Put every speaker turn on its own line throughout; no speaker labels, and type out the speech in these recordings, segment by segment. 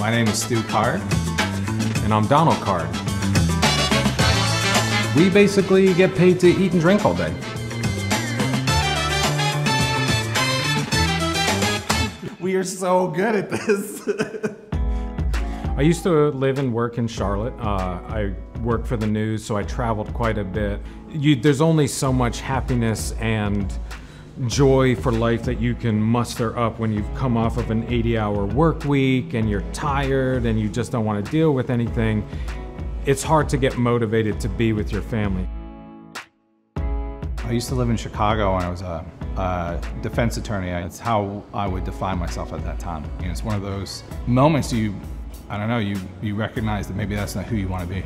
My name is Stu Card.
And I'm Donald Card. We basically get paid to eat and drink all day.
We are so good at this.
I used to live and work in Charlotte. I worked for the news, so I traveled quite a bit. There's only so much happiness and joy for life that you can muster up when you've come off of an 80-hour work week and you're tired and you just don't want to deal with anything. It's hard to get motivated to be with your family.
I used to live in Chicago when I was a defense attorney. That's how I would define myself at that time. You know, it's one of those moments you recognize that maybe that's not who you want to be.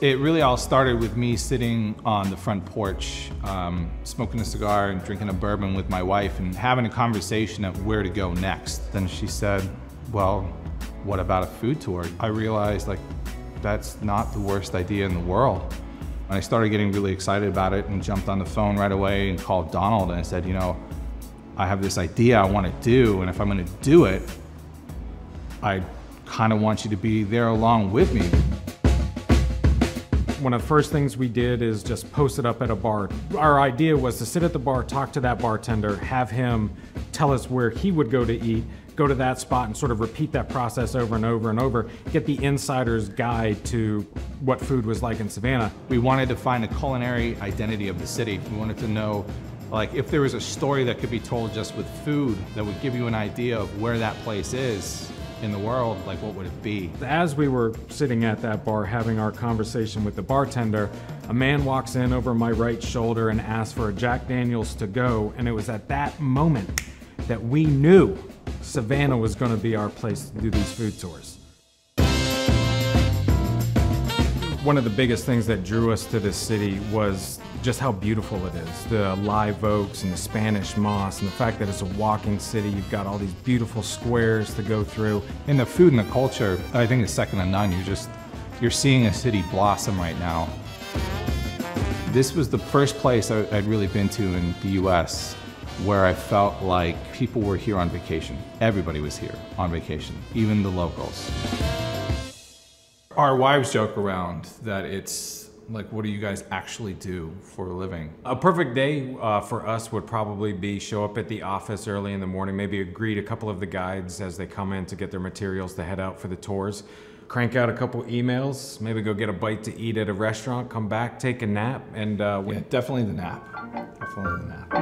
It really all started with me sitting on the front porch, smoking a cigar and drinking a bourbon with my wife and having a conversation of where to go next. Then she said, well, what about a food tour? I realized that's not the worst idea in the world. And I started getting really excited about it and jumped on the phone right away and called Donald and I said, you know, I have this idea I want to do, and if I'm going to do it, I kind of want you to be there along with me.
One of the first things we did is just post it up at a bar. Our idea was to sit at the bar, talk to that bartender, have him tell us where he would go to eat, go to that spot and sort of repeat that process over and over and over, get the insider's guide to what food was like in Savannah.
We wanted to find a culinary identity of the city. We wanted to know, like, if there was a story that could be told just with food that would give you an idea of where that place is in the world, like what would it be?
As we were sitting at that bar having our conversation with the bartender, a man walks in over my right shoulder and asks for a Jack Daniel's to go, and it was at that moment that we knew Savannah was going to be our place to do these food tours. One of the biggest things that drew us to this city was just how beautiful it is. The live oaks and the Spanish moss and the fact that it's a walking city. You've got all these beautiful squares to go through.
In the food and the culture, I think it's second to none. You're seeing a city blossom right now. This was the first place I'd really been to in the US where I felt like people were here on vacation. Everybody was here on vacation, even the locals. Our wives joke around that it's like, what do you guys actually do for a living?
A perfect day for us would probably be show up at the office early in the morning, maybe greet a couple of the guides as they come in to get their materials to head out for the tours, crank out a couple emails, maybe go get a bite to eat at a restaurant, come back, take a nap, and
yeah, definitely the nap. Definitely the nap.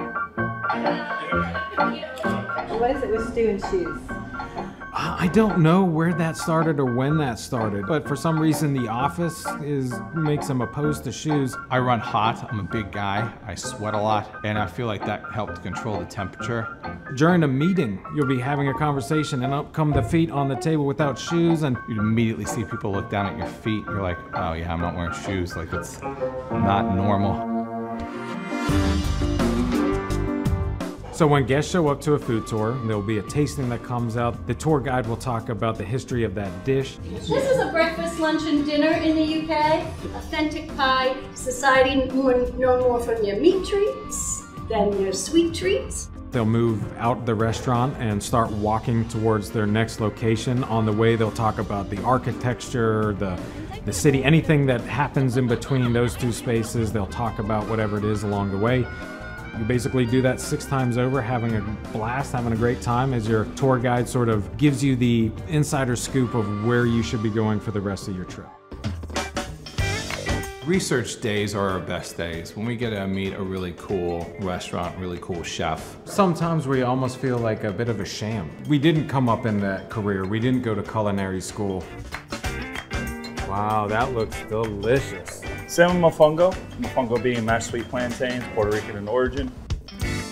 What is it with Stu and shoes?
I don't know where that started or when that started, but for some reason the office makes them opposed to shoes.
I run hot, I'm a big guy, I sweat a lot, and I feel like that helped control the temperature.
During a meeting, you'll be having a conversation and up come the feet on the table without shoes, and
you'd immediately see people look down at your feet. You're like, oh yeah, I'm not wearing shoes, like it's not normal.
So when guests show up to a food tour, there'll be a tasting that comes out. The tour guide will talk about the history of that dish.
This is a breakfast, lunch, and dinner in the UK. Authentic pie society, known more from your meat treats than your sweet treats.
They'll move out the restaurant and start walking towards their next location. On the way, they'll talk about the architecture, the city, anything that happens in between those two spaces. They'll talk about whatever it is along the way. You basically do that 6 times over, having a blast, having a great time as your tour guide sort of gives you the insider scoop of where you should be going for the rest of your trip.
Research days are our best days, when we get to meet a really cool restaurant, really cool chef.
Sometimes we almost feel like a bit of a sham. We didn't come up in that career. We didn't go to culinary school. Wow, that looks delicious.
Salmon mofongo being mashed sweet plantains, Puerto Rican in origin.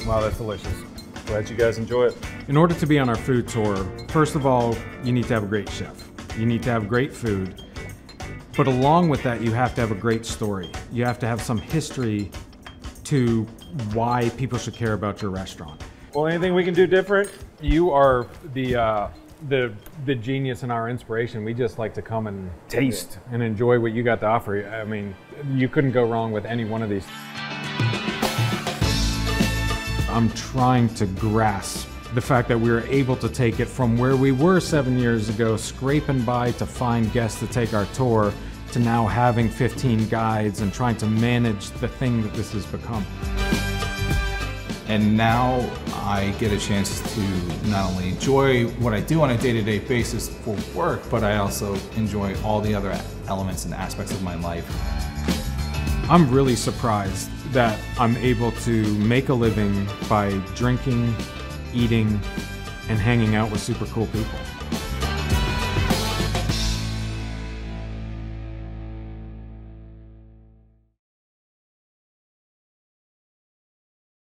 Wow, that's delicious. Glad you guys enjoy it.
In order to be on our food tour, first of all, you need to have a great chef. You need to have great food. But along with that, you have to have a great story. You have to have some history to why people should care about your restaurant.
Well, anything we can do different? You are the genius and our inspiration. We just like to come and taste and enjoy what you got to offer. I mean, you couldn't go wrong with any one of these.
I'm trying to grasp the fact that we were able to take it from where we were 7 years ago, scraping by to find guests to take our tour, to now having 15 guides and trying to manage the thing that this has become.
And now I get a chance to not only enjoy what I do on a day-to-day basis for work, but I also enjoy all the other elements and aspects of my life.
I'm really surprised that I'm able to make a living by drinking, eating, and hanging out with super cool people.